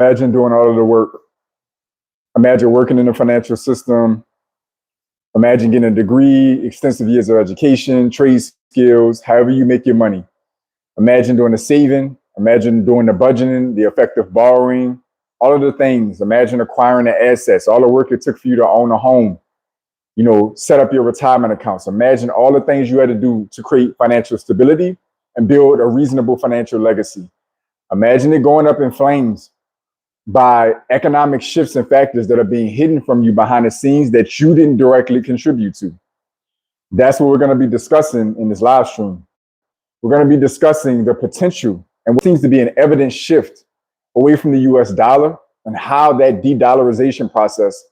Imagine doing all of the work. Imagine working in the financial system. Imagine getting a degree, extensive years of education, trade skills, however you make your money. Imagine doing the saving. Imagine doing the budgeting, the effective borrowing, all of the things. Imagine acquiring the assets, all the work it took for you to own a home, set up your retirement accounts. Imagine all the things you had to do to create financial stability and build a reasonable financial legacy. Imagine it going up in flames by economic shifts and factors that are being hidden from you behind the scenes that you didn't directly contribute to. That's what we're going to be discussing in this live stream. We're going to be discussing the potential and what seems to be an evident shift away from the US dollar and how that de-dollarization process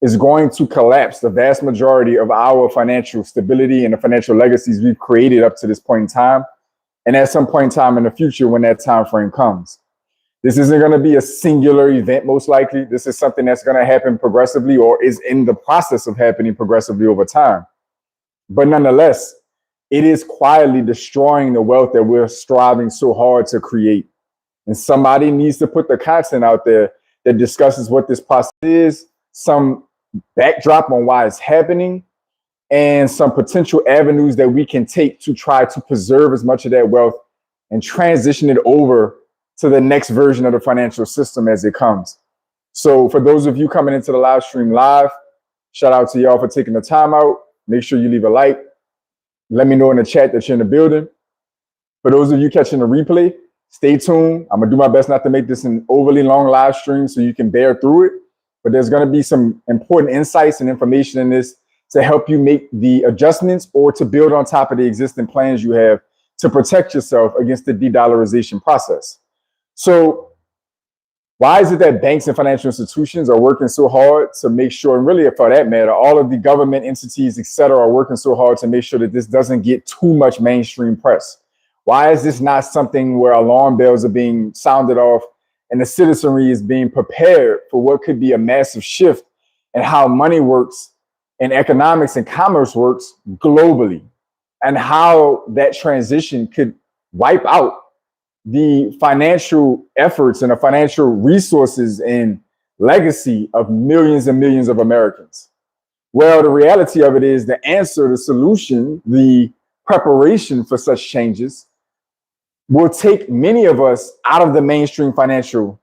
is going to collapse the vast majority of our financial stability and the financial legacies we've created up to this point in time. And at some point in time in the future, when that time frame comes. This isn't going to be a singular event, most likely. This is something that's going to happen progressively or is in the process of happening progressively over time. But nonetheless, it is quietly destroying the wealth that we're striving so hard to create. And somebody needs to put the content out there that discusses what this process is, some backdrop on why it's happening, and some potential avenues that we can take to try to preserve as much of that wealth and transition it over to the next version of the financial system as it comes. So for those of you coming into the live stream live, shout out to y'all for taking the time out. Make sure you leave a like. Let me know in the chat that you're in the building. For those of you catching the replay, stay tuned. I'm gonna do my best not to make this an overly long live stream so you can bear through it. But there's gonna be some important insights and information in this to help you make the adjustments or to build on top of the existing plans you have to protect yourself against the de-dollarization process. So why is it that banks and financial institutions are working so hard to make sure, and really for that matter, all of the government entities, et cetera, are working so hard to make sure that this doesn't get too much mainstream press? Why is this not something where alarm bells are being sounded off and the citizenry is being prepared for what could be a massive shift in how money works and economics and commerce works globally, and how that transition could wipe out the financial efforts and the financial resources and legacy of millions and millions of Americans? Well, the reality of it is the answer, the solution, the preparation for such changes will take many of us out of the mainstream financial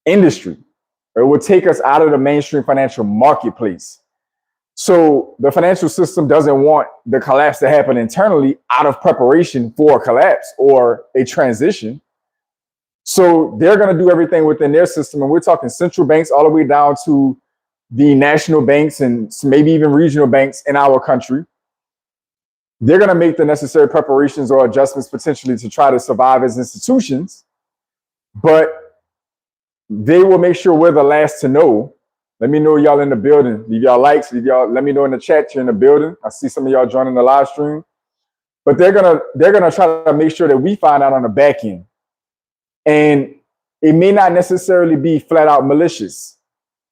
industry. It will take us out of the mainstream financial marketplace. So the financial system doesn't want the collapse to happen internally out of preparation for a collapse or a transition. So they're going to do everything within their system. And we're talking central banks all the way down to the national banks and maybe even regional banks in our country. They're going to make the necessary preparations or adjustments potentially to try to survive as institutions. But they will make sure we're the last to know. Let me know y'all in the building. Leave y'all likes. Let me know in the chat you're in the building. I see some of y'all joining the live stream. But they're gonna try to make sure that we find out on the back end. And it may not necessarily be flat out malicious.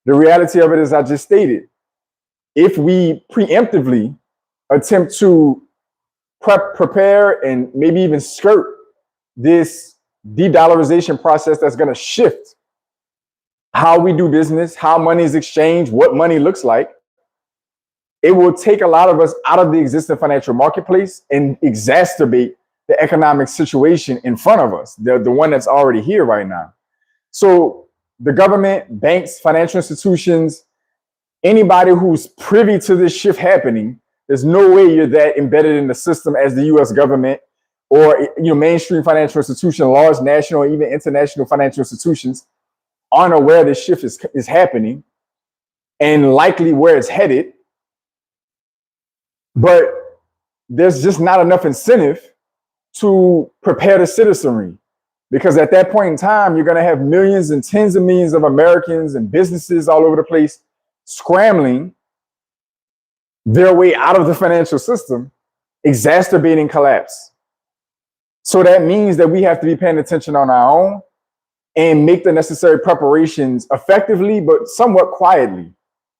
The reality of it is I just stated. If we preemptively attempt to prepare and maybe even skirt this de-dollarization process that's gonna shift how we do business, how money is exchanged, what money looks like, it will take a lot of us out of the existing financial marketplace and exacerbate the economic situation in front of us, the one that's already here right now. So the government, banks, financial institutions, anybody who's privy to this shift happening, there's no way you're that embedded in the system as the US government or mainstream financial institution, large national or even international financial institutions aren't aware this shift is happening and likely where it's headed. But there's just not enough incentive to prepare the citizenry, because at that point in time, you're going to have millions and tens of millions of Americans and businesses all over the place scrambling their way out of the financial system, exacerbating collapse. So that means that we have to be paying attention on our own and make the necessary preparations effectively, but somewhat quietly.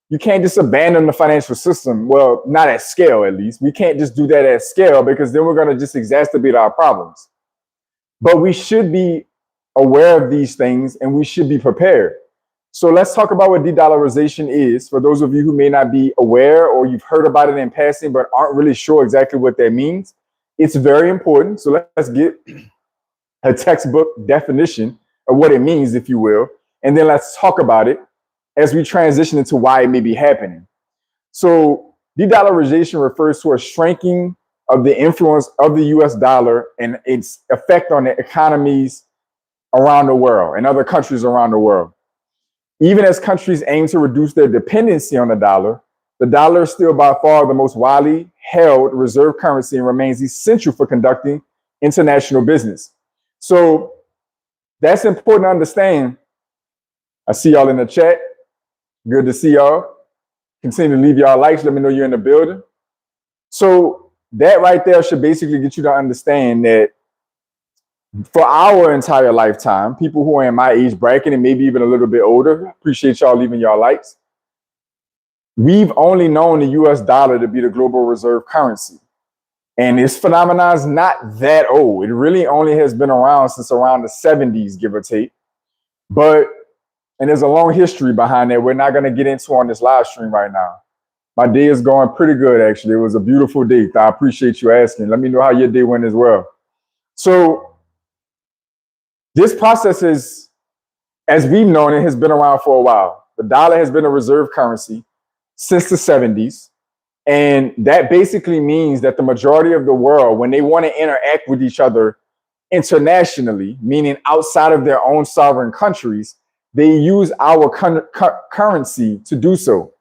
You can't just abandon the financial system. Well, not at scale, at least. We can't just do that at scale, because then we're going to just exacerbate our problems. But we should be aware of these things and we should be prepared. So let's talk about what de-dollarization is. For those of you who may not be aware or you've heard about it in passing but aren't really sure exactly what that means, it's very important. So let's get a textbook definition of what it means, if you will, and then let's talk about it as we transition into why it may be happening. So de-dollarization refers to a shrinking of the influence of the US dollar and its effect on the economies around the world and other countries around the world. Even as countries aim to reduce their dependency on the dollar is still by far the most widely held reserve currency and remains essential for conducting international business. So that's important to understand. I see y'all in the chat. Good to see y'all. Continue to leave y'all likes. Let me know you're in the building. So that right there should basically get you to understand that for our entire lifetime, people who are in my age bracket and maybe even a little bit older, appreciate y'all leaving y'all likes. We've only known the US dollar to be the global reserve currency. And this phenomenon is not that old. It really only has been around since around the 70s, give or take. And there's a long history behind that we're not going to get into on this live stream right now. My day is going pretty good, actually. It was a beautiful day. I appreciate you asking. Let me know how your day went as well. So this process is, as we've known it, has been around for a while. The dollar has been a reserve currency since the 70s. And that basically means that the majority of the world, when they want to interact with each other internationally, meaning outside of their own sovereign countries, they use our currency to do so.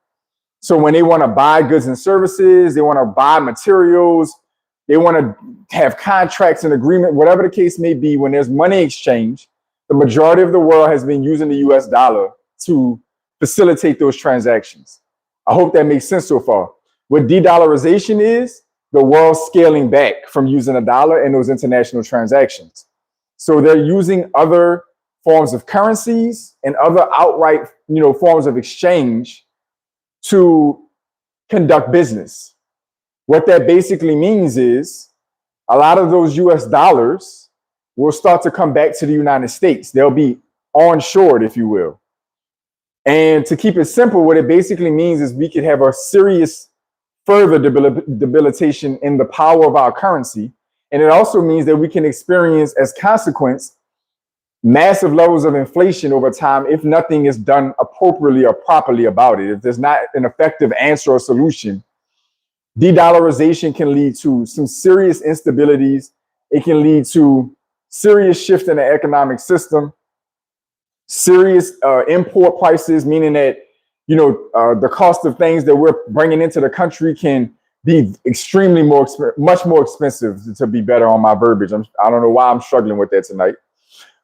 So when they want to buy goods and services, they want to buy materials, they want to have contracts and agreement, whatever the case may be, when there's money exchange, the majority of the world has been using the US dollar to facilitate those transactions. I hope that makes sense so far. What de-dollarization is, the world scaling back from using a dollar in those international transactions. So they're using other forms of currencies and other outright, forms of exchange to conduct business. What that basically means is a lot of those US dollars will start to come back to the United States. They'll be onshored, if you will. And to keep it simple, what it basically means is we could have a serious further debilitation in the power of our currency. And it also means that we can experience, as consequence, massive levels of inflation over time if nothing is done appropriately or properly about it. If there's not an effective answer or solution, de-dollarization can lead to some serious instabilities. It can lead to serious shift in the economic system, serious import prices, meaning that the cost of things that we're bringing into the country can be extremely much more expensive, to be better on my verbiage. I don't know why I'm struggling with that tonight.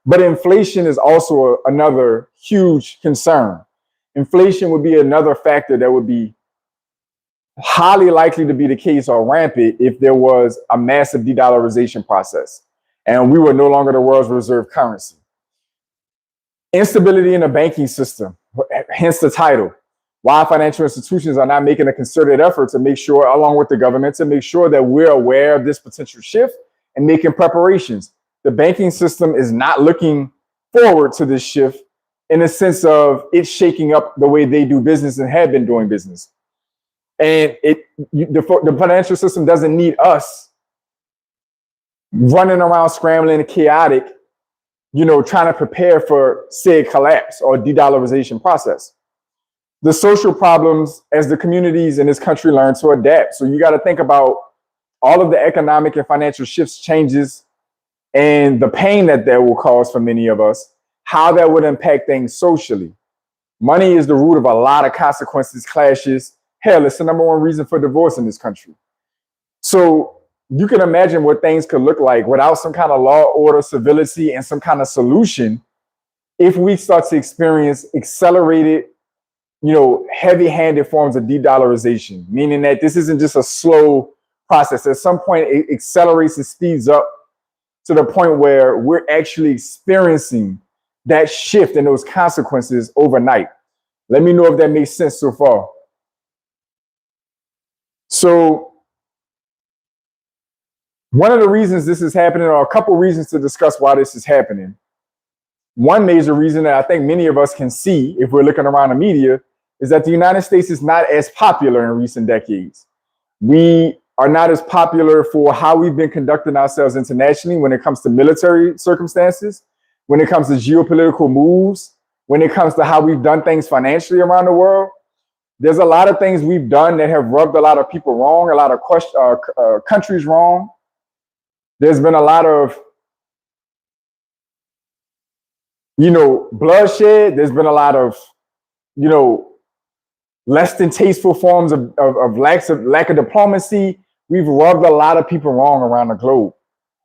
But inflation is also another huge concern. Inflation would be another factor that would be highly likely to be the case or rampant if there was a massive de-dollarization process and we were no longer the world's reserve currency. Instability in the banking system, hence the title. Why financial institutions are not making a concerted effort to make sure, along with the government, to make sure that we're aware of this potential shift and making preparations. The banking system is not looking forward to this shift in the sense of it shaking up the way they do business and have been doing business. And the financial system doesn't need us running around scrambling and chaotic, trying to prepare for said collapse or de-dollarization process. The social problems as the communities in this country learn to adapt. So you got to think about all of the economic and financial shifts, changes, and the pain that will cause for many of us, how that would impact things socially. Money is the root of a lot of consequences, clashes. Hell, it's the number one reason for divorce in this country. So you can imagine what things could look like without some kind of law, order, civility, and some kind of solution if we start to experience accelerated, heavy-handed forms of de-dollarization, meaning that this isn't just a slow process. At some point, it accelerates and speeds up to the point where we're actually experiencing that shift and those consequences overnight. Let me know if that makes sense so far. So one of the reasons this is happening, or a couple reasons to discuss why this is happening, one major reason that I think many of us can see if we're looking around the media is that the United States is not as popular in recent decades. We are not as popular for how we've been conducting ourselves internationally when it comes to military circumstances, when it comes to geopolitical moves, when it comes to how we've done things financially around the world. There's a lot of things we've done that have rubbed a lot of people wrong, a lot of countries wrong. There's been a lot of, bloodshed. There's been a lot of, less than tasteful forms of lack of diplomacy. We've rubbed a lot of people wrong around the globe.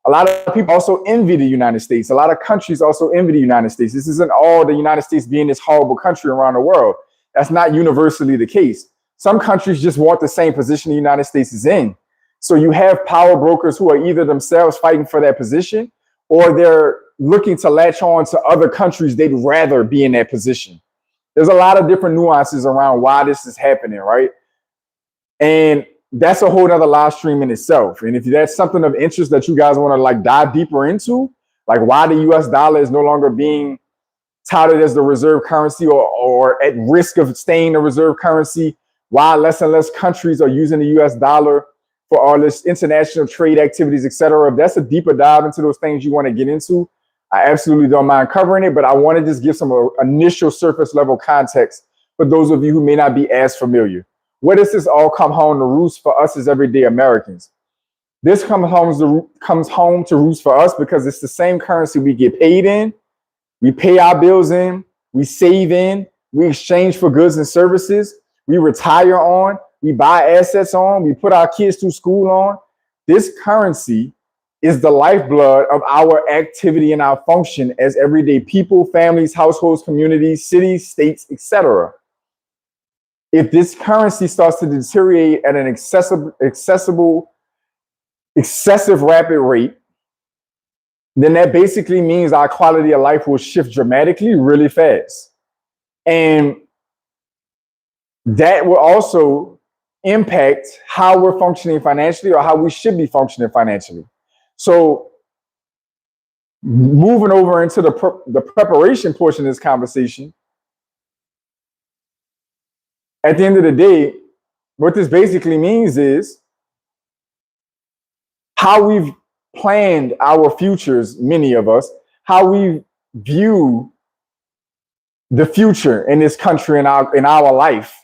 A lot of people also envy the United States. A lot of countries also envy the United States. This isn't all the United States being this horrible country around the world. That's not universally the case. Some countries just want the same position the United States is in. So you have power brokers who are either themselves fighting for that position or they're looking to latch on to other countries they'd rather be in that position. There's a lot of different nuances around why this is happening, right? And that's a whole nother live stream in itself. And if that's something of interest that you guys want to like dive deeper into, like why the US dollar is no longer being touted as the reserve currency or at risk of staying the reserve currency, why less and less countries are using the US dollar for all this international trade activities, et cetera. If that's a deeper dive into those things you want to get into, I absolutely don't mind covering it, but I want to just give some initial surface level context for those of you who may not be as familiar. Where does this all come home to roost for us as everyday Americans? This comes home to roost for us because it's the same currency we get paid in, we pay our bills in, we save in, we exchange for goods and services, we retire on, we buy assets on, we put our kids through school on. This currency is the lifeblood of our activity and our function as everyday people, families, households, communities, cities, states, etc. If this currency starts to deteriorate at an excessive rapid rate, then that basically means our quality of life will shift dramatically really fast. And that will also impact how we're functioning financially or how we should be functioning financially. So moving over into the preparation portion of this conversation, at the end of the day, what this basically means is how we've planned our futures, many of us, how we view the future in this country and in our life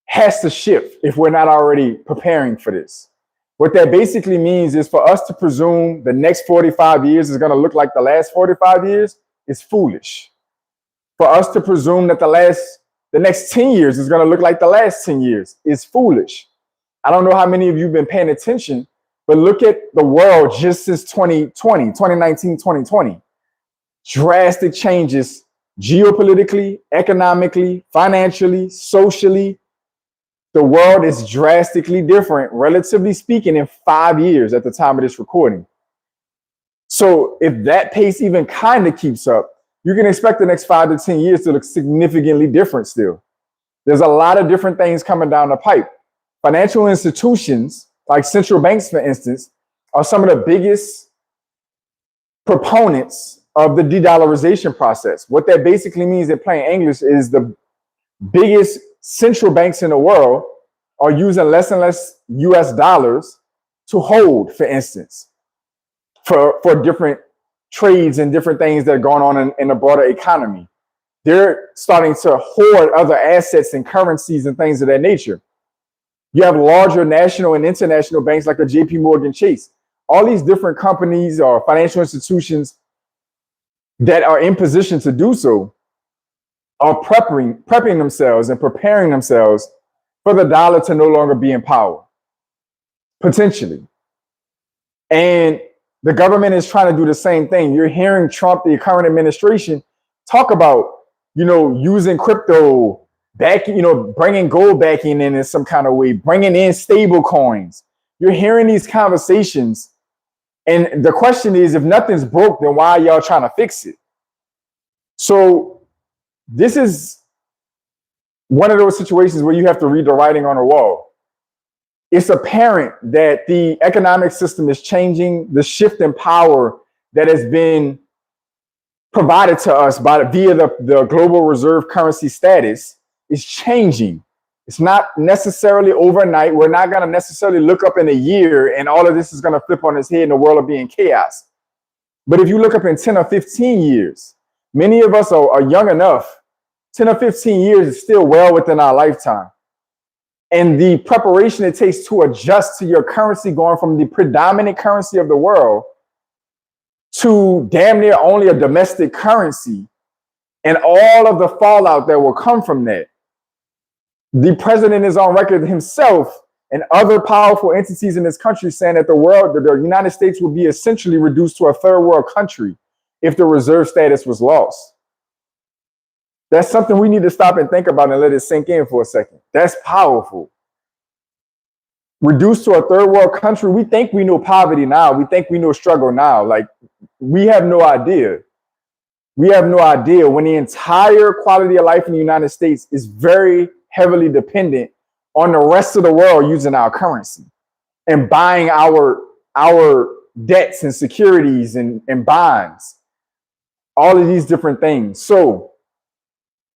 has to shift if we're not already preparing for this. What that basically means is for us to presume the next 45 years is going to look like the last 45 years is foolish. For us to presume that the next 10 years is going to look like the last 10 years is foolish. I don't know how many of you have been paying attention, but look at the world just since 2019, 2020. Drastic changes geopolitically, economically, financially, socially. The world is drastically different, relatively speaking, in 5 years at the time of this recording. So if that pace even kind of keeps up, you can expect the next 5 to 10 years to look significantly different still. There's a lot of different things coming down the pipe. Financial institutions, like central banks, for instance, are some of the biggest proponents of the de-dollarization process. What that basically means in plain English is the biggest central banks in the world are using less and less US dollars to hold, for instance, for different trades and different things that are going on in the broader economy. They're starting to hoard other assets and currencies and things of that nature. You have larger national and international banks like a JP Morgan Chase. All these different companies or financial institutions that are in position to do so are prepping themselves and preparing themselves for the dollar to no longer be in power, potentially. And the government is trying to do the same thing. You're hearing Trump, the current administration, talk about, using crypto back, bringing gold back in some kind of way, bringing in stable coins. You're hearing these conversations. And the question is, if nothing's broke, then why are y'all trying to fix it? So this is one of those situations where you have to read the writing on the wall. It's apparent that the economic system is changing. The shift in power that has been provided to us via the global reserve currency status is changing. It's not necessarily overnight. We're not going to necessarily look up in a year and all of this is going to flip on its head and the world will be in chaos. But if you look up in 10 or 15 years, many of us are young enough. 10 or 15 years is still well within our lifetime. And the preparation it takes to adjust to your currency going from the predominant currency of the world to damn near only a domestic currency and all of the fallout that will come from that. The president is on record himself and other powerful entities in this country saying that the United States will be essentially reduced to a third world country if the reserve status was lost. That's something we need to stop and think about and let it sink in for a second. That's powerful. Reduced to a third world country, we think we know poverty now. We think we know struggle now. Like, we have no idea. We have no idea when the entire quality of life in the United States is very heavily dependent on the rest of the world using our currency and buying our debts and securities and bonds, all of these different things. So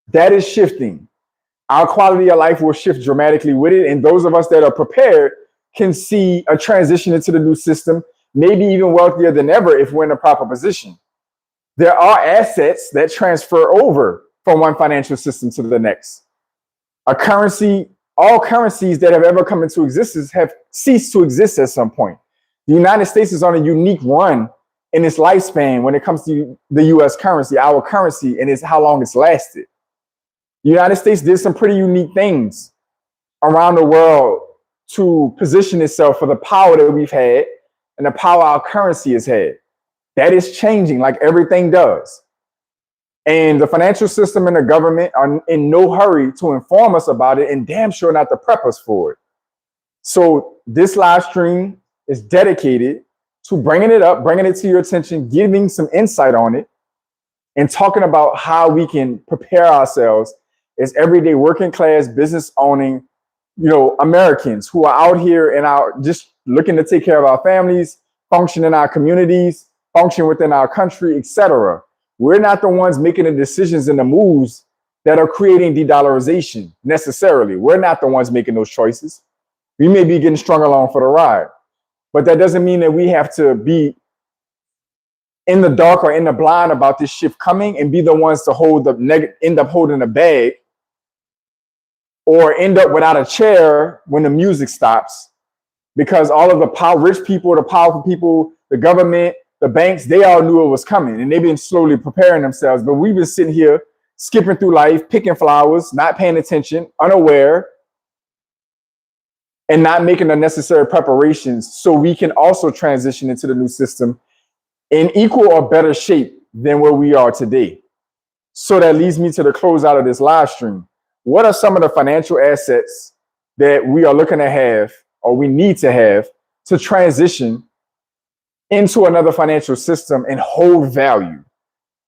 that is shifting. Our quality of life will shift dramatically with it. And those of us that are prepared can see a transition into the new system, maybe even wealthier than ever if we're in a proper position. There are assets that transfer over from one financial system to the next. A currency, all currencies that have ever come into existence have ceased to exist at some point. The United States is on a unique run in its lifespan when it comes to the US currency, our currency, and it's how long it's lasted. The United States did some pretty unique things around the world to position itself for the power that we've had and the power our currency has had. That is changing like everything does. And the financial system and the government are in no hurry to inform us about it and damn sure not to prep us for it. So this live stream is dedicated to bringing it up, bringing it to your attention, giving some insight on it, and talking about how we can prepare ourselves as everyday working class, business owning, Americans who are out here and are just looking to take care of our families, function in our communities, function within our country, etc. We're not the ones making the decisions and the moves that are creating de-dollarization necessarily. We're not the ones making those choices. We may be getting strung along for the ride, but that doesn't mean that we have to be in the dark or in the blind about this shift coming and be the ones to end up holding the bag or end up without a chair when the music stops, because all of the rich people, the powerful people, the government, the banks, they all knew it was coming and they've been slowly preparing themselves. But we've been sitting here skipping through life, picking flowers, not paying attention, unaware, and not making the necessary preparations so we can also transition into the new system in equal or better shape than where we are today. So that leads me to the closeout of this live stream. What are some of the financial assets that we are looking to have or we need to have to transition into another financial system and hold value?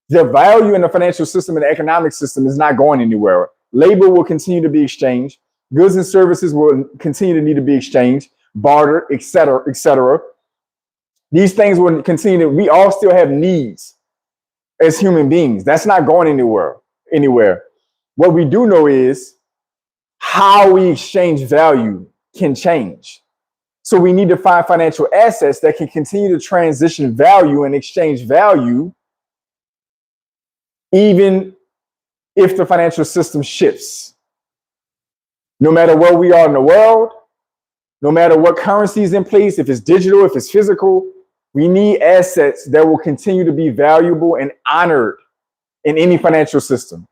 The value in the financial system and the economic system is not going anywhere. Labor will continue to be exchanged. Goods and services will continue to need to be exchanged, bartered, et cetera, et cetera. These things will continue. We all still have needs as human beings. That's not going anywhere. What we do know is how we exchange value can change. So we need to find financial assets that can continue to transition value and exchange value, even if the financial system shifts. No matter where we are in the world, no matter what currency is in place, if it's digital, if it's physical, we need assets that will continue to be valuable and honored in any financial system.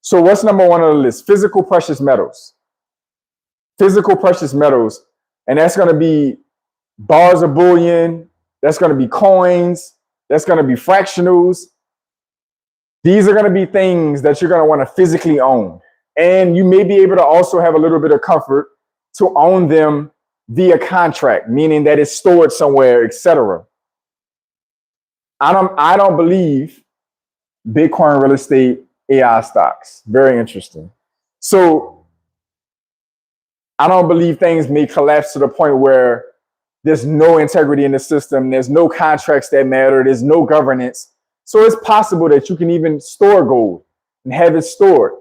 So what's number one on the list? Physical precious metals. Physical precious metals. And that's going to be bars of bullion. That's going to be coins. That's going to be fractionals. These are going to be things that you're going to want to physically own. And you may be able to also have a little bit of comfort to own them via contract, meaning that it's stored somewhere, etc. I don't believe Bitcoin, real estate, AI stocks. Very interesting. So I don't believe things may collapse to the point where there's no integrity in the system. There's no contracts that matter. There's no governance. So it's possible that you can even store gold and have it stored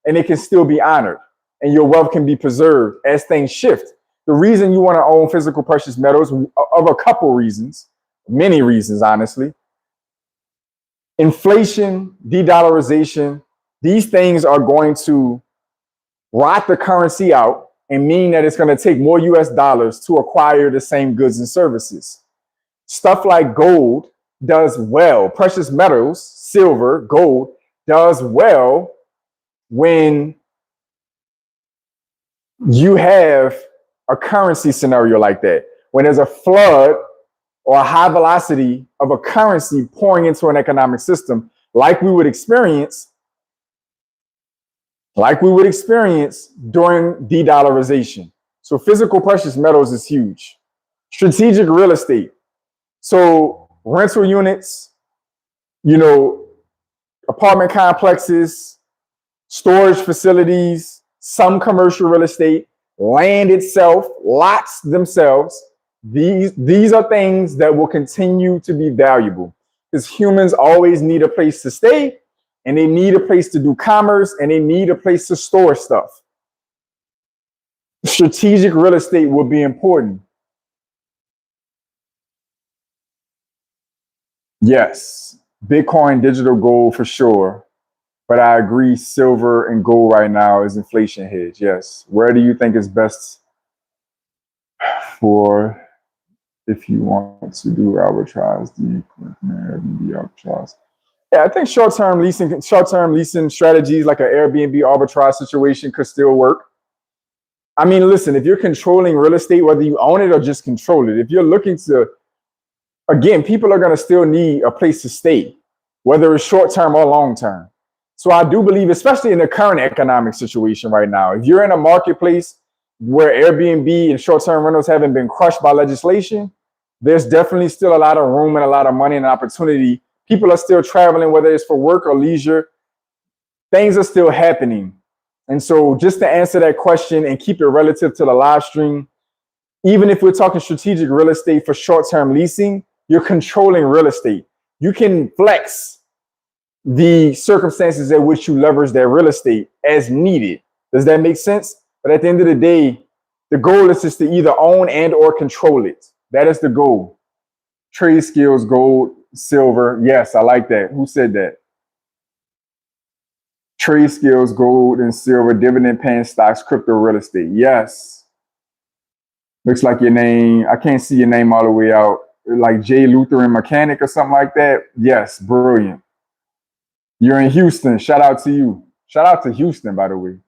and it can still be honored and your wealth can be preserved as things shift. The reason you want to own physical precious metals, of a couple reasons, many reasons, honestly. Inflation, de-dollarization, these things are going to rot the currency out and mean that it's going to take more US dollars to acquire the same goods and services. Stuff like gold does well. Precious metals, silver, gold, does well when you have a currency scenario like that. When there's a flood or a high velocity of a currency pouring into an economic system, like we would experience during de-dollarization. So physical precious metals is huge. Strategic real estate. So rental units, apartment complexes, storage facilities, some commercial real estate, land itself, lots themselves. These are things that will continue to be valuable because humans always need a place to stay, and they need a place to do commerce, and they need a place to store stuff. Strategic real estate will be important. Yes, Bitcoin, digital gold for sure. But I agree, silver and gold right now is inflation hedge. Yes. Where do you think is best for if you want to do arbitrage, the arbitrage? Yeah, I think short-term leasing strategies like an Airbnb arbitrage situation could still work. I mean, listen, if you're controlling real estate, whether you own it or just control it, if you're looking to, again, people are going to still need a place to stay, whether it's short-term or long-term. So I do believe, especially in the current economic situation right now, if you're in a marketplace where Airbnb and short-term rentals haven't been crushed by legislation, there's definitely still a lot of room and a lot of money and opportunity. People are still traveling, whether it's for work or leisure. Things are still happening. And so just to answer that question and keep it relative to the live stream, even if we're talking strategic real estate for short-term leasing, you're controlling real estate. You can flex the circumstances at which you leverage that real estate as needed. Does that make sense? But at the end of the day, the goal is just to either own and or control it. That is the goal. Trade skills, gold, silver. Yes, I like that. Who said that? Trade skills, gold and silver, dividend paying stocks, crypto, real estate. Yes. Looks like your name. I can't see your name all the way out. Like J. Lutheran Mechanic or something like that. Yes, brilliant. You're in Houston. Shout out to you. Shout out to Houston, by the way.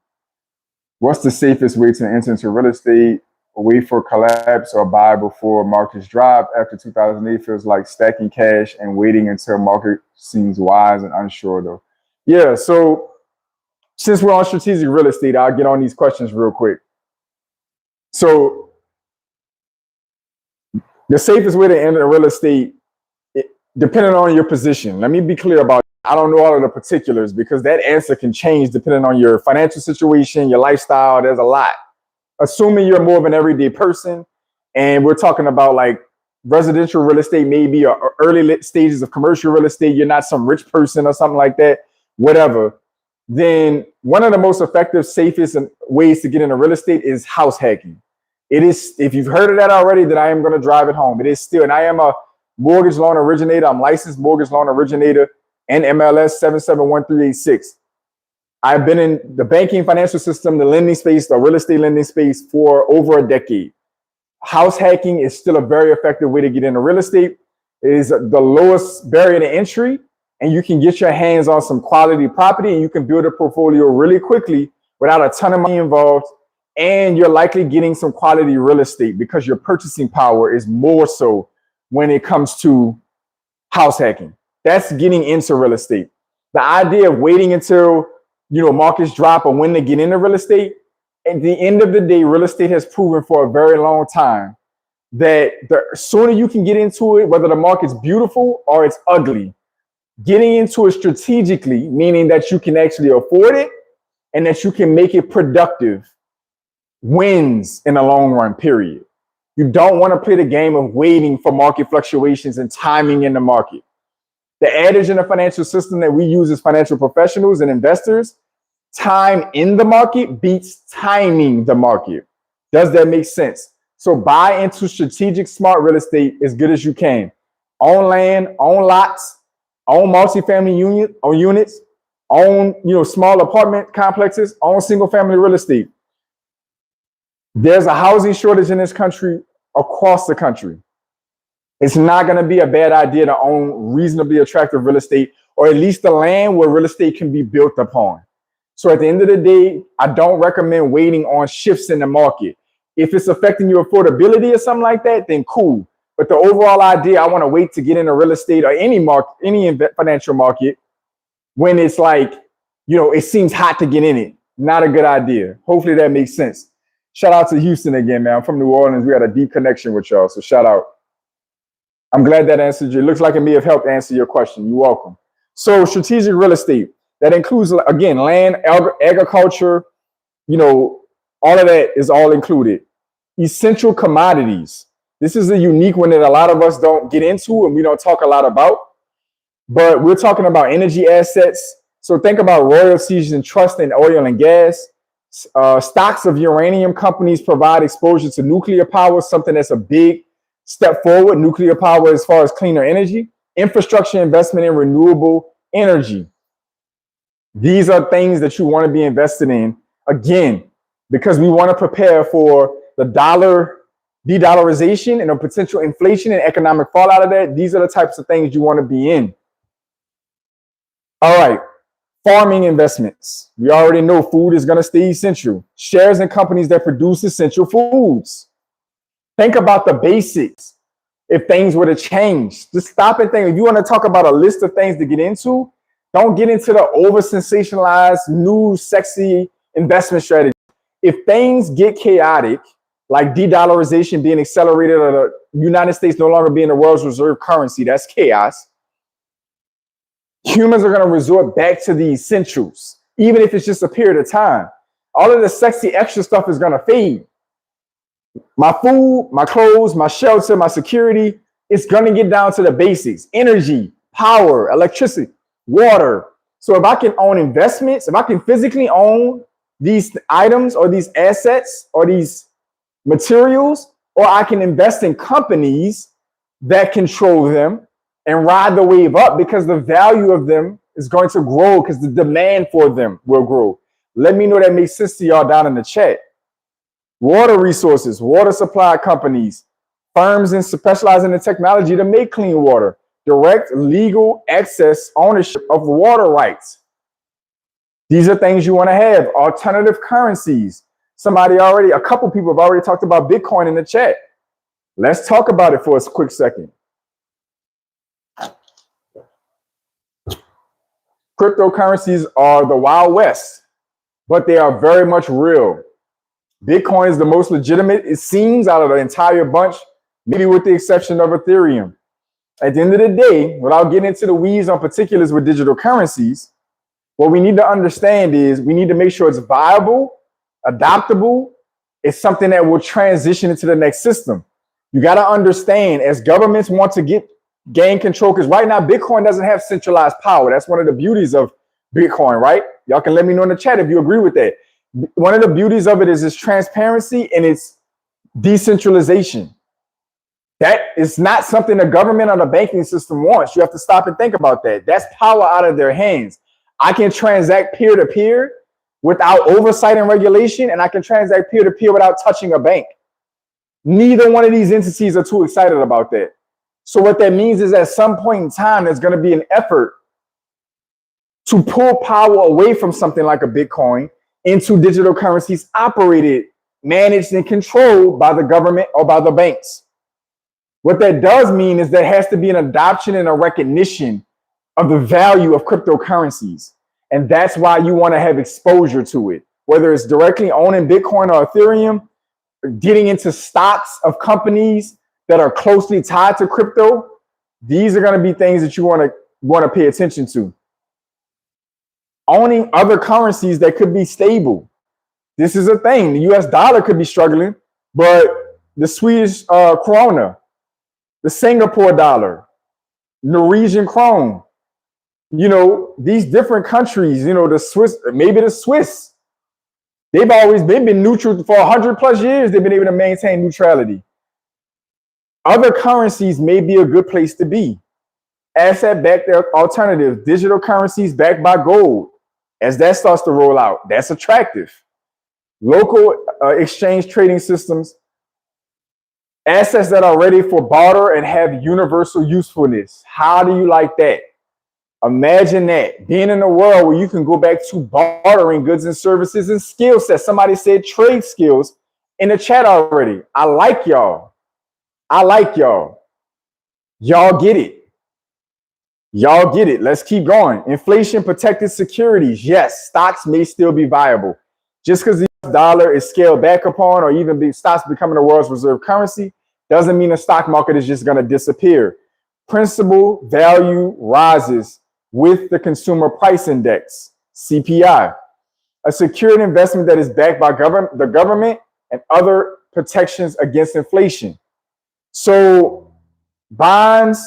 What's the safest way to enter into real estate? Wait for collapse or buy before markets drop? After 2008 feels like stacking cash and waiting until market seems wise and unsure though. Yeah, so since we're on strategic real estate, I'll get on these questions real quick. So the safest way to enter real estate, depending on your position. Let me be clear about, I don't know all of the particulars because that answer can change depending on your financial situation, your lifestyle. There's a lot. Assuming you're more of an everyday person, and we're talking about like residential real estate, maybe, or early stages of commercial real estate, you're not some rich person or something like that, whatever, then one of the most effective, safest ways to get into real estate is house hacking. It is, if you've heard of that already, then I am going to drive it home. It is still, and I am a mortgage loan originator. I'm licensed mortgage loan originator and MLS 771386. I've been in the banking financial system, the lending space, the real estate lending space for over a decade. House hacking is still a very effective way to get into real estate. It is the lowest barrier to entry, and you can get your hands on some quality property and you can build a portfolio really quickly without a ton of money involved. And you're likely getting some quality real estate because your purchasing power is more so when it comes to house hacking. That's getting into real estate. The idea of waiting until markets drop or when they get into real estate, at the end of the day, real estate has proven for a very long time that the sooner you can get into it, whether the market's beautiful or it's ugly, getting into it strategically, meaning that you can actually afford it and that you can make it productive, wins in the long run, period. You don't want to play the game of waiting for market fluctuations and timing in the market. The adage in the financial system that we use as financial professionals and investors, time in the market beats timing the market. Does that make sense? So buy into strategic, smart real estate as good as you can. Own land, own lots, own multifamily units, own small apartment complexes, own single family real estate. There's a housing shortage in this country across the country. It's not going to be a bad idea to own reasonably attractive real estate, or at least the land where real estate can be built upon. So at the end of the day, I don't recommend waiting on shifts in the market. If it's affecting your affordability or something like that, then cool. But the overall idea, I want to wait to get into real estate or any financial market when it's like, it seems hot to get in it. Not a good idea. Hopefully that makes sense. Shout out to Houston again, man. I'm from New Orleans. We had a deep connection with y'all, so shout out. I'm glad that answered you. It looks like it may have helped answer your question. You're welcome. So strategic real estate, that includes, again, land, agriculture, all of that is all included. Essential commodities. This is a unique one that a lot of us don't get into and we don't talk a lot about, but we're talking about energy assets. So think about royalties and trust in oil and gas. Stocks of uranium companies provide exposure to nuclear power, something that's a big step forward. Nuclear power as far as cleaner energy. Infrastructure investment in renewable energy. These are things that you want to be invested in, again, because we want to prepare for the dollar de-dollarization and a potential inflation and economic fallout of that. These are the types of things you want to be in. All right. Farming investments. We already know food is going to stay essential. Shares in companies that produce essential foods. Think about the basics. If things were to change, just stop and think. If you want to talk about a list of things to get into, don't get into the over-sensationalized, new, sexy investment strategy. If things get chaotic, like de-dollarization being accelerated or the United States no longer being the world's reserve currency, that's chaos. Humans are going to resort back to the essentials, even if it's just a period of time. All of the sexy extra stuff is going to fade. My food, my clothes, my shelter, my security, it's going to get down to the basics. Energy, power, electricity, water. So if I can own investments, if I can physically own these items or these assets or these materials, or I can invest in companies that control them and ride the wave up because the value of them is going to grow because the demand for them will grow. Let me know that makes sense to y'all down in the chat. Water resources, water supply companies, firms and specializing in technology to make clean water, direct legal access ownership of water rights. These are things you want to have. Alternative currencies. A couple people have already talked about Bitcoin in the chat. Let's talk about it for a quick second. Cryptocurrencies are the Wild West, but they are very much real. Bitcoin is the most legitimate, it seems, out of the entire bunch, maybe with the exception of Ethereum. At the end of the day, without getting into the weeds on particulars with digital currencies, what we need to understand is we need to make sure it's viable, adaptable. It's something that will transition into the next system. You got to understand, as governments want to gain control, because right now Bitcoin doesn't have centralized power. That's one of the beauties of Bitcoin, right? Y'all can let me know in the chat if you agree with that. One of the beauties of it is its transparency and its decentralization. That is not something the government or the banking system wants. You have to stop and think about that. That's power out of their hands. I can transact peer-to-peer without oversight and regulation, and I can transact peer-to-peer without touching a bank. Neither one of these entities are too excited about that. So what that means is at some point in time, there's going to be an effort to pull power away from something like a Bitcoin into digital currencies operated, managed, and controlled by the government or by the banks. What that does mean is there has to be an adoption and a recognition of the value of cryptocurrencies. And that's why you want to have exposure to it, whether it's directly owning Bitcoin or Ethereum, getting into stocks of companies that are closely tied to crypto. These are going to be things that you want to pay attention to. Owning other currencies that could be stable. This is a thing. The US dollar could be struggling, but the Swedish krona, the Singapore dollar, Norwegian krone, You know, these different countries, you know, the Swiss, maybe the Swiss, they've been neutral for 100 plus years. They've been able to maintain neutrality. Other currencies may be a good place to be. Asset-backed alternatives, digital currencies backed by gold. As that starts to roll out, that's attractive. Local exchange trading systems, assets that are ready for barter and have universal usefulness. How do you like that? Imagine that, being in a world where you can go back to bartering goods and services and skill sets. Somebody said trade skills in the chat already. I like y'all. I like y'all. Y'all get it. Y'all get it. Let's keep going. Inflation protected securities. Yes, stocks may still be viable. Just because the US dollar is scaled back upon or even stocks becoming the world's reserve currency doesn't mean the stock market is just going to disappear. Principal value rises with the consumer price index, CPI, a secured investment that is backed by the government and other protections against inflation. So bonds,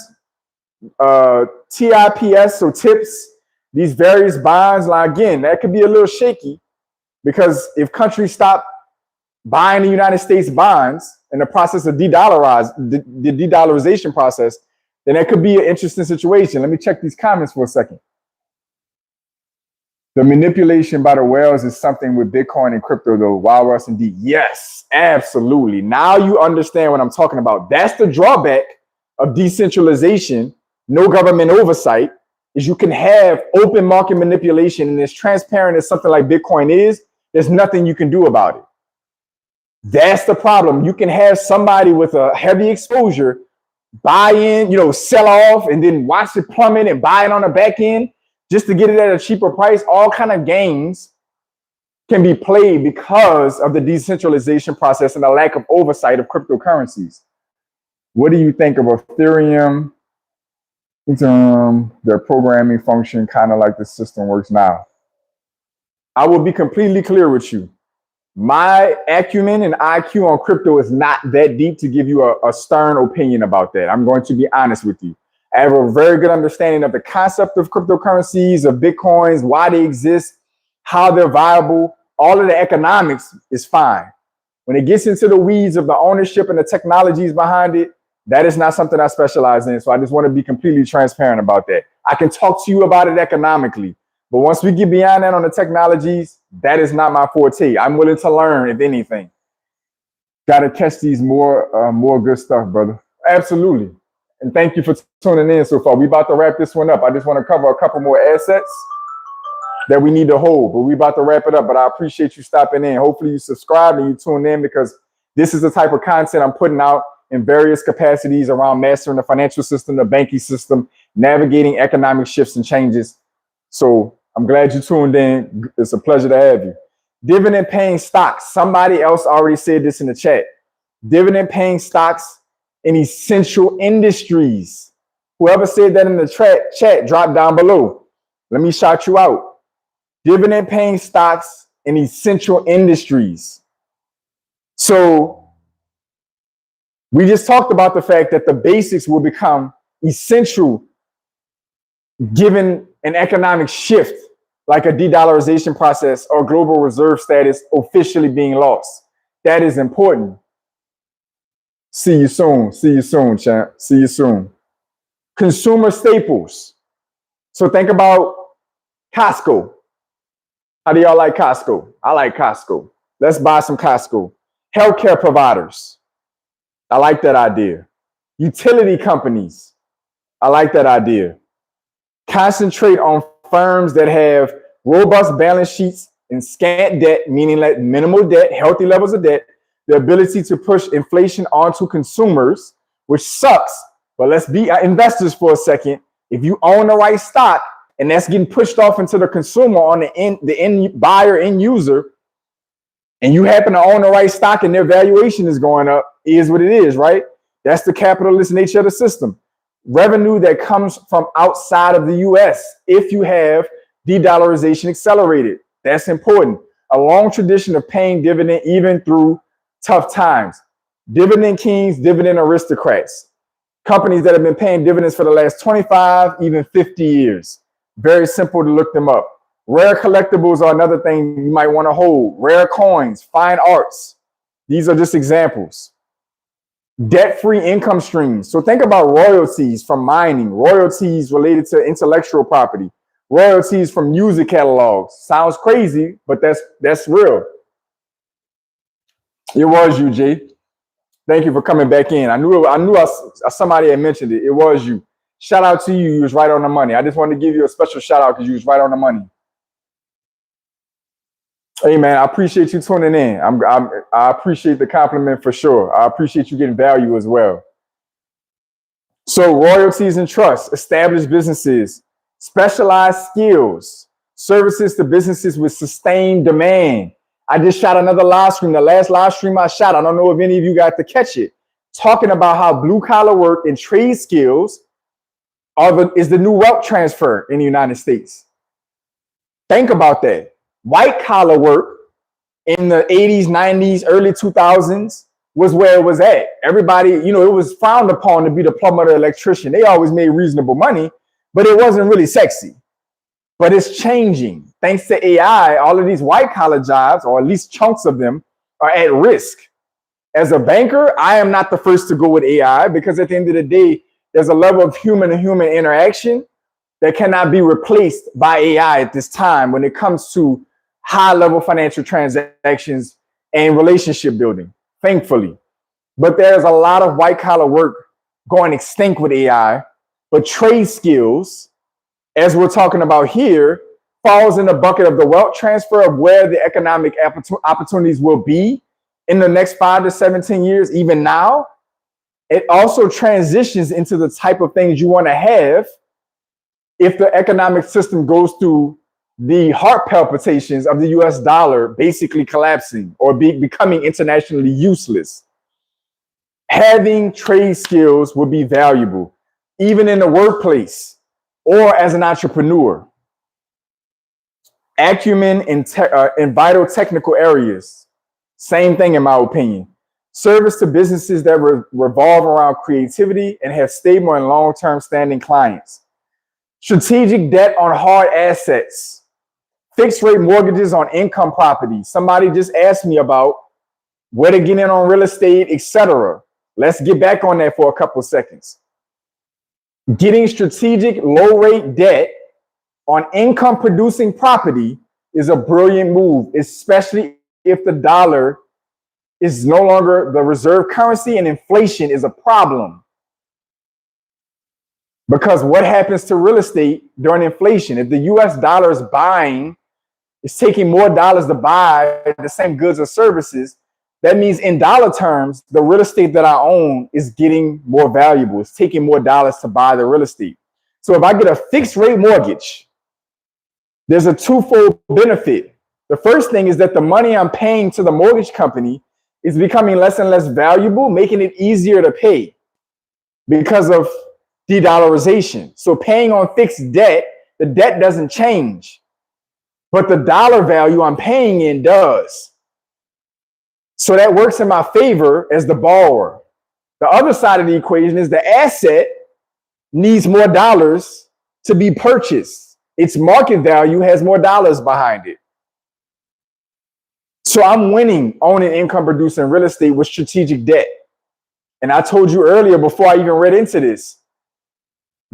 TIPS, so TIPS, these various bonds, like, again, that could be a little shaky because if countries stop buying the United States bonds in the process of the de-dollarization process, then that could be an interesting situation. Let me check these comments for a second. The manipulation by the whales is something with Bitcoin and crypto, though. Wild West indeed. Yes, absolutely. Now you understand what I'm talking about. That's the drawback of decentralization, no government oversight, is you can have open market manipulation, and as transparent as something like Bitcoin is, there's nothing you can do about it. That's the problem. You can have somebody with a heavy exposure buy in, you know, sell off, and then watch it plummet and buy it on the back end just to get it at a cheaper price. All kind of games can be played because of the decentralization process and the lack of oversight of cryptocurrencies. What do you think of Ethereum? Their programming function kind of like the system works now. I will be completely clear with you. My acumen and IQ on crypto is not that deep to give you a stern opinion about that. I'm going to be honest with you. I have a very good understanding of the concept of cryptocurrencies, of Bitcoins, why they exist, how they're viable. All of the economics is fine. When it gets into the weeds of the ownership and the technologies behind it, that is not something I specialize in. So I just want to be completely transparent about that. I can talk to you about it economically, but once we get beyond that on the technologies, that is not my forte. I'm willing to learn, if anything. Got to catch these more good stuff, brother. Absolutely. And thank you for tuning in so far. We about to wrap this one up. I just want to cover a couple more assets that we need to hold, but we about to wrap it up. But I appreciate you stopping in. Hopefully you subscribe and you tune in, because this is the type of content I'm putting out in various capacities around mastering the financial system, the banking system, navigating economic shifts and changes. So I'm glad you tuned in. It's a pleasure to have you. Dividend paying stocks. Somebody else already said this in the chat. Dividend paying stocks in essential industries. Whoever said that in the chat, drop down below. Let me shout you out. Dividend paying stocks in essential industries. So we just talked about the fact that the basics will become essential given an economic shift, like a de-dollarization process or global reserve status officially being lost. That is important. See you soon. See you soon, champ. See you soon. Consumer staples. So think about Costco. How do y'all like Costco? I like Costco. Let's buy some Costco. Healthcare providers. I like that idea. Utility companies. I like that idea. Concentrate on firms that have robust balance sheets and scant debt, meaning like minimal debt, healthy levels of debt, the ability to push inflation onto consumers, which sucks. But let's be investors for a second. If you own the right stock and that's getting pushed off into the consumer on the end buyer, end user, and you happen to own the right stock and their valuation is going up, is what it is, right? That's the capitalist nature of the system. Revenue that comes from outside of the US, if you have de-dollarization accelerated. That's important. A long tradition of paying dividend even through tough times. Dividend kings, dividend aristocrats. Companies that have been paying dividends for the last 25, even 50 years. Very simple to look them up. Rare collectibles are another thing you might want to hold. Rare coins, fine arts. These are just examples. Debt-free income streams. So think about royalties from mining, royalties related to intellectual property, royalties from music catalogs. Sounds crazy, but that's real. It was you, Jay. Thank you for coming back in. I knew somebody had mentioned it. It was you. Shout out to you. You was right on the money. I just wanted to give you a special shout out because you was right on the money. Hey man, I appreciate you tuning in. I appreciate the compliment for sure. I appreciate you getting value as well. So royalties and trusts, established businesses, specialized skills, services to businesses with sustained demand. I just shot another live stream. The last live stream I shot, I don't know if any of you got to catch it, talking about how blue collar work and trade skills is the new wealth transfer in the United States. Think about that. White collar work in the 80s, 90s, early 2000s was where it was at. Everybody, it was frowned upon to be the plumber or the electrician. They always made reasonable money, but it wasn't really sexy. But it's changing. Thanks to AI, all of these white collar jobs, or at least chunks of them, are at risk. As a banker, I am not the first to go with AI because at the end of the day, there's a level of human to human interaction that cannot be replaced by AI at this time when it comes to high level financial transactions and relationship building, thankfully. But there's a lot of white collar work going extinct with AI, but trade skills, as we're talking about here, falls in the bucket of the wealth transfer of where the economic opportunities will be in the next 5 to 17 years, even now. It also transitions into the type of things you want to have if the economic system goes through the heart palpitations of the US dollar basically collapsing or becoming internationally useless. Having trade skills will be valuable, even in the workplace or as an entrepreneur. Acumen in vital technical areas. Same thing in my opinion. Service to businesses that revolve around creativity and have stable and long-term standing clients. Strategic debt on hard assets. Fixed rate mortgages on income properties. Somebody just asked me about where to get in on real estate, etc. Let's get back on that for a couple of seconds. Getting strategic low rate debt on income producing property is a brilliant move, especially if the dollar is no longer the reserve currency and inflation is a problem. Because what happens to real estate during inflation? If the US dollar is taking more dollars to buy the same goods or services, that means in dollar terms, the real estate that I own is getting more valuable. It's taking more dollars to buy the real estate. So if I get a fixed rate mortgage, there's a twofold benefit. The first thing is that the money I'm paying to the mortgage company is becoming less and less valuable, making it easier to pay because of de-dollarization. So paying on fixed debt, the debt doesn't change, but the dollar value I'm paying in does. So that works in my favor as the borrower. The other side of the equation is the asset needs more dollars to be purchased. Its market value has more dollars behind it. So I'm winning owning income producing real estate with strategic debt. And I told you earlier before I even read into this,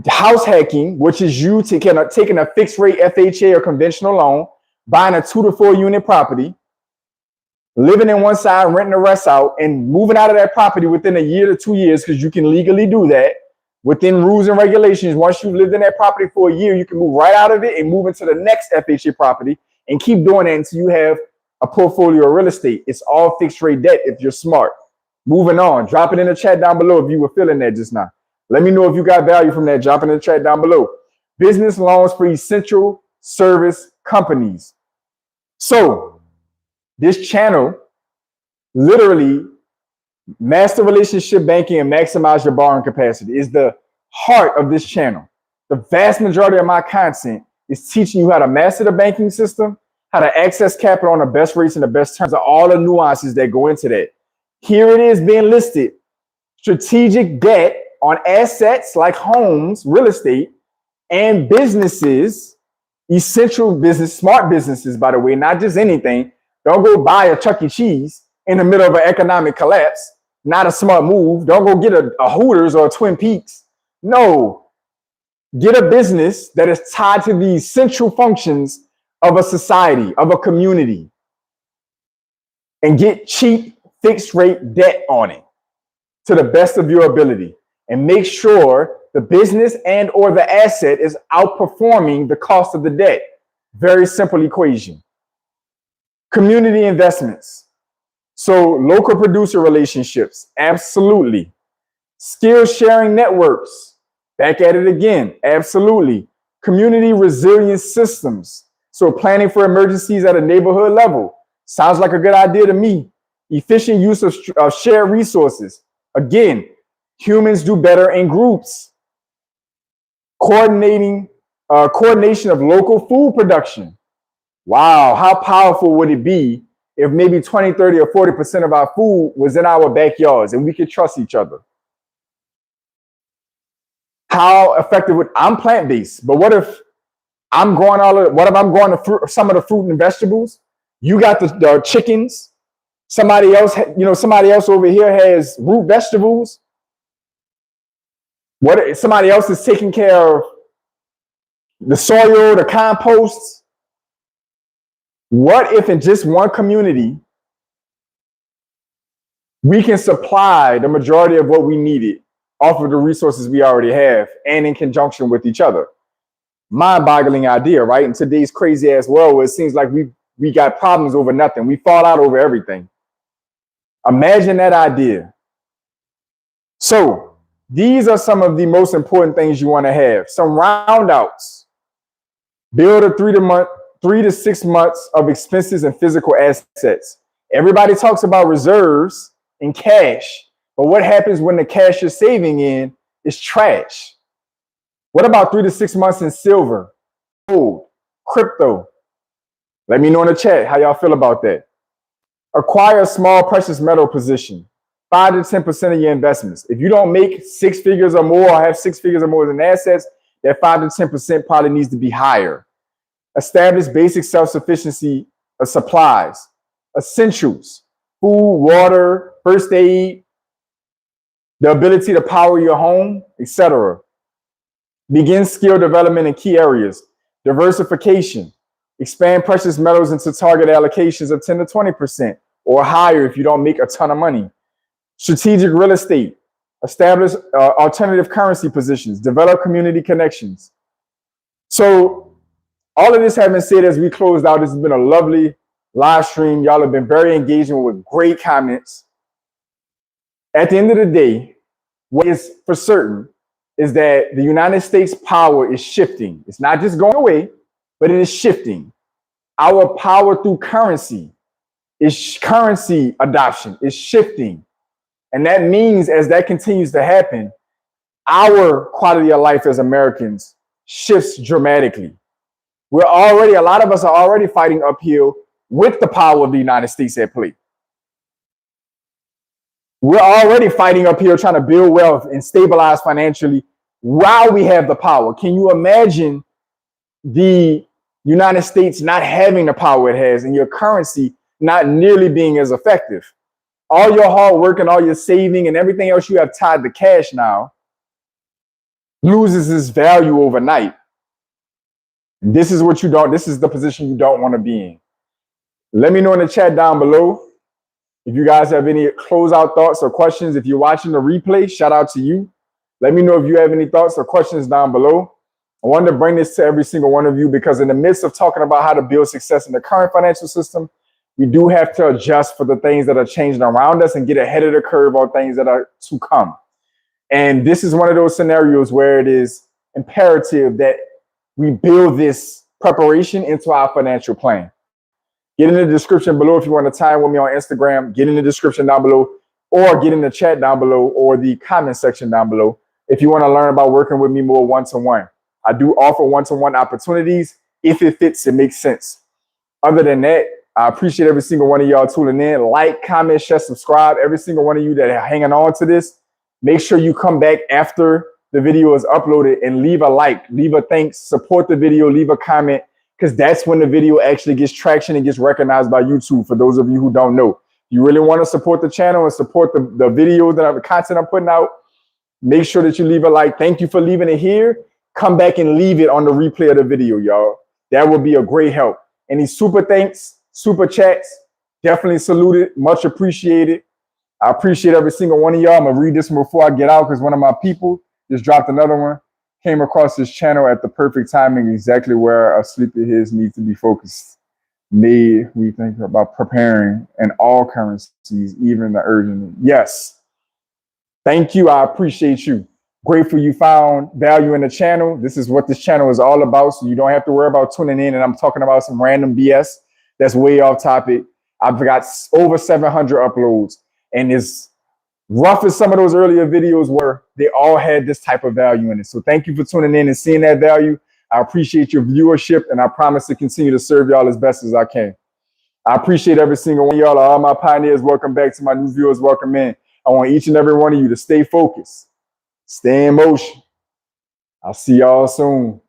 house hacking, which is you taking a fixed rate FHA or conventional loan, buying a 2 to 4 unit property, living in one side, renting the rest out, and moving out of that property within a year to 2 years, because you can legally do that within rules and regulations. Once you've lived in that property for a year, you can move right out of it and move into the next FHA property and keep doing that until you have a portfolio of real estate. It's all fixed rate debt if you're smart. Moving on, drop it in the chat down below if you were feeling that just now. Let me know if you got value from that. Drop it in the chat down below. Business loans for essential service companies. So this channel, literally, master relationship banking and maximize your borrowing capacity, is the heart of this channel. The vast majority of my content is teaching you how to master the banking system, how to access capital on the best rates and the best terms, of all the nuances that go into that. Here it is being listed: strategic debt on assets like homes, real estate, and businesses, essential business, smart businesses, by the way, not just anything. Don't go buy a Chuck E. Cheese in the middle of an economic collapse. Not a smart move. Don't go get a Hooters or a Twin Peaks. No, get a business that is tied to the essential functions of a society, of a community, and get cheap fixed rate debt on it to the best of your ability, and make sure the business and or the asset is outperforming the cost of the debt. Very simple equation. Community investments. So local producer relationships, absolutely. Skill sharing networks, back at it again, absolutely. Community resilience systems. So planning for emergencies at a neighborhood level. Sounds like a good idea to me. Efficient use of shared resources. Again, humans do better in groups. Coordination of local food production. Wow, how powerful would it be if maybe 20, 30, or 40% of our food was in our backyards and we could trust each other? How effective would, I'm plant-based, but what if I'm growing some of the fruit and vegetables? You got the chickens. Somebody else over here has root vegetables. What if somebody else is taking care of the soil, the composts? What if in just one community, we can supply the majority of what we needed off of the resources we already have and in conjunction with each other? Mind-boggling idea, right? In today's crazy ass world where it seems like we got problems over nothing. We fall out over everything. Imagine that idea. So these are some of the most important things you want to have. Some roundouts. Build a 3 to 6 months of expenses and physical assets. Everybody talks about reserves and cash, but what happens when the cash you're saving in is trash? What about 3 to 6 months in silver, gold, crypto? Let me know in the chat how y'all feel about that. Acquire a small precious metal position, 5 to 10% of your investments. If you don't make 6 figures or more, or have 6 figures or more in assets, that 5 to 10% probably needs to be higher. Establish basic self-sufficiency of supplies, essentials, food, water, first aid, the ability to power your home, etc. Begin skill development in key areas. Diversification. Expand precious metals into target allocations of 10 to 20% or higher if you don't make a ton of money. Strategic real estate. Establish alternative currency positions. Develop community connections. So all of this having said, as we closed out, this has been a lovely live stream. Y'all have been very engaging with great comments. At the end of the day, what is for certain is that the United States power is shifting. It's not just going away, but it is shifting. Our power through currency adoption is shifting. And that means as that continues to happen, our quality of life as Americans shifts dramatically. A lot of us are already fighting uphill with the power of the United States at play. We're already fighting uphill trying to build wealth and stabilize financially while we have the power. Can you imagine the United States not having the power it has and your currency not nearly being as effective? All your hard work and all your saving and everything else you have tied to cash now loses its value overnight. This is the position you don't want to be in. Let me know in the chat down below if you guys have any closeout thoughts or questions. If you're watching the replay, shout out to you. Let me know if you have any thoughts or questions down below. I wanted to bring this to every single one of you because in the midst of talking about how to build success in the current financial system, we do have to adjust for the things that are changing around us and get ahead of the curve on things that are to come. And this is one of those scenarios where it is imperative that we build this preparation into our financial plan. Get in the description below if you want to tie in with me on Instagram. Get in the description down below or get in the chat down below or the comment section down below if you want to learn about working with me more one-to-one. I do offer one-to-one opportunities if it fits and makes sense. Other than that, I appreciate every single one of y'all tuning in. Like, comment, share, subscribe. Every single one of you that are hanging on to this, make sure you come back after the video is uploaded and leave a like, leave a thanks, support the video, leave a comment, because that's when the video actually gets traction and gets recognized by YouTube. For those of you who don't know, you really want to support the channel and support the videos that the content I'm putting out, make sure that you leave a like. Thank you for leaving it here. Come back and leave it on the replay of the video, y'all. That would be a great help. Any super thanks, super chats, definitely saluted, much appreciated. I appreciate every single one of y'all. I'm gonna read this one before I get out because one of my people just dropped another one. Came across this channel at the perfect timing, exactly where a sleepy his needs to be focused. Made we think about preparing in all currencies, even the urgent. Yes. Thank you. I appreciate you. Grateful you found value in the channel. This is what this channel is all about. So you don't have to worry about tuning in and I'm talking about some random BS that's way off topic. I've got over 700 uploads, and as rough as some of those earlier videos were, they all had this type of value in it. So thank you for tuning in and seeing that value. I appreciate your viewership, and I promise to continue to serve y'all as best as I can. I appreciate every single one of y'all. All my pioneers, welcome back. To my new viewers, welcome in. I want each and every one of you to stay focused, stay in motion. I'll see y'all soon.